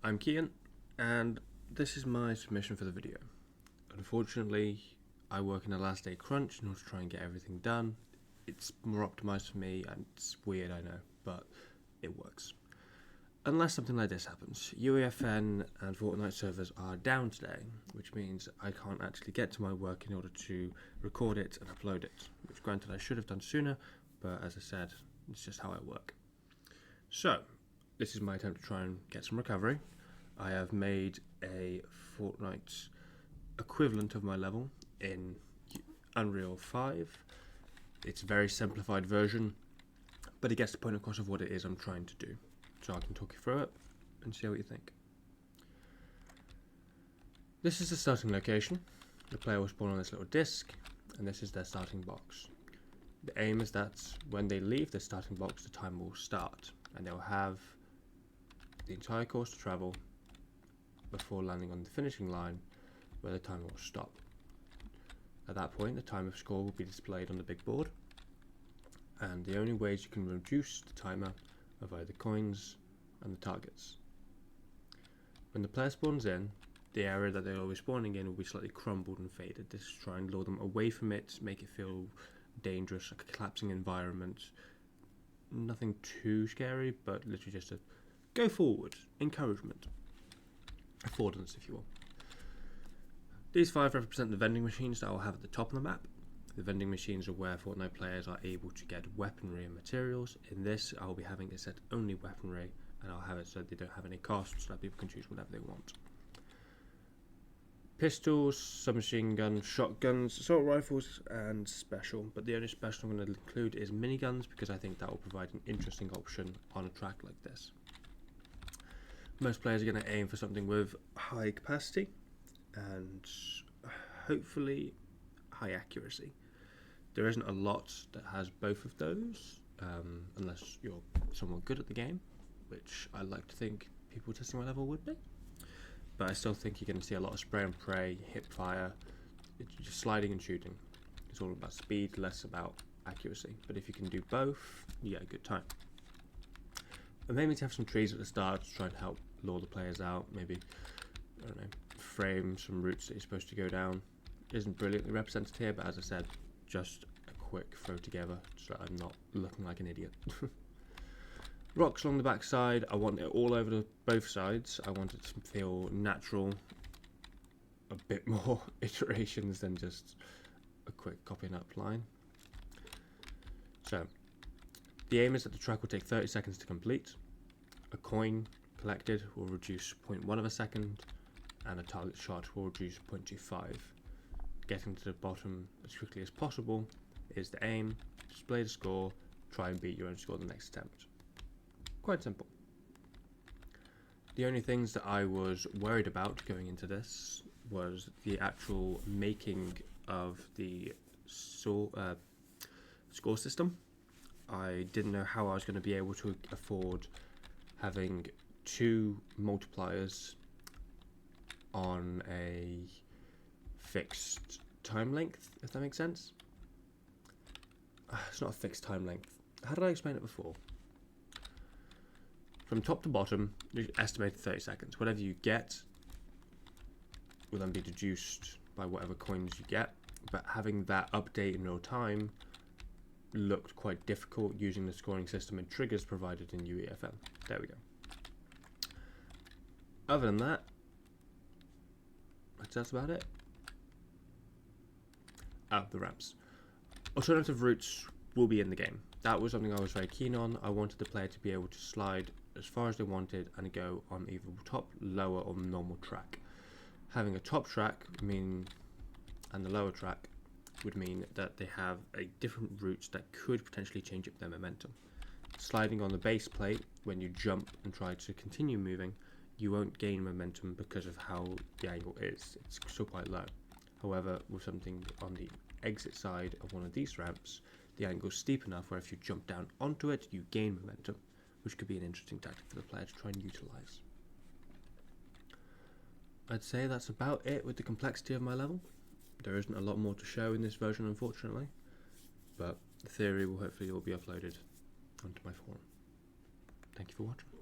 I'm Kian, and this is my submission for the video. Unfortunately, I work in a last day crunch in order to try and get everything done. It's more optimized for me, and it's weird, I know, but it works. Unless something like this happens. UEFN and Fortnite servers are down today, which means I can't actually get to my work in order to record it and upload it, which granted I should have done sooner, but as I said, it's just how I work. So, this is my attempt to try and get some recovery. I have made a Fortnite equivalent of my level in Unreal 5. It's a very simplified version, but it gets the point across of what it is I'm trying to do. So I can talk you through it and see what you think. This is the starting location. The player will spawn on this little disc, and this is their starting box. The aim is that when they leave the starting box, the time will start, and they'll have the entire course to travel before landing on the finishing line, where the timer will stop. At that point, the timer score will be displayed on the big board, and the only ways you can reduce the timer are via the coins and the targets. When the player spawns in, the area that they will be spawning in will be slightly crumbled and faded. This is to try and lure them away from it, make it feel dangerous, like a collapsing environment. Nothing too scary, but literally just a go forward, encouragement, affordance, if you will. These 5 represent the vending machines that I'll have at the top of the map. The vending machines are where Fortnite players are able to get weaponry and materials. In this, I'll be having a set only weaponry, and I'll have it so they don't have any costs, so that people can choose whatever they want. Pistols, submachine guns, shotguns, assault rifles, and special. But the only special I'm going to include is miniguns, because I think that will provide an interesting option on a track like this. Most players are going to aim for something with high capacity and hopefully high accuracy. There isn't a lot that has both of those, unless you're somewhat good at the game, which I like to think people testing my level would be. But I still think you're going to see a lot of spray and pray, hip fire, it's just sliding and shooting. It's all about speed, less about accuracy. But if you can do both, you get a good time. I'm aiming to have some trees at the start to try and help lure the players out. Maybe, I don't know, frame some routes that you're supposed to go down. Isn't brilliantly represented here, but as I said, just a quick throw together so I'm not looking like an idiot. Rocks along the back side, I want it all over both sides. I want it to feel natural, a bit more iterations than just a quick copying up line. So, the aim is that the track will take 30 seconds to complete. A coin collected will reduce 0.1 of a second, and a target shot will reduce 0.25. Getting to the bottom as quickly as possible is the aim. Display the score, try and beat your own score the next attempt. Quite simple. The only things that I was worried about going into this was the actual making of the score system. I didn't know how I was going to be able to afford having 2 multipliers on a fixed time length, if that makes sense. It's not a fixed time length. How did I explain it before? From top to bottom, you estimate 30 seconds. Whatever you get will then be deduced by whatever coins you get, but having that update in real time looked quite difficult using the scoring system and triggers provided in UEFN. There we go. Other than that, that's about it. The ramps. Alternative routes will be in the game. That was something I was very keen on. I wanted the player to be able to slide as far as they wanted and go on either top, lower, or normal track. Having a top track and the lower track would mean that they have a different routes that could potentially change up their momentum. Sliding on the base plate, when you jump and try to continue moving, you won't gain momentum because of how the angle is. It's still quite low. However, with something on the exit side of one of these ramps, the angle is steep enough where if you jump down onto it, you gain momentum, which could be an interesting tactic for the player to try and utilize. I'd say that's about it with the complexity of my level. There isn't a lot more to show in this version, unfortunately, but the theory will hopefully all be uploaded onto my forum. Thank you for watching.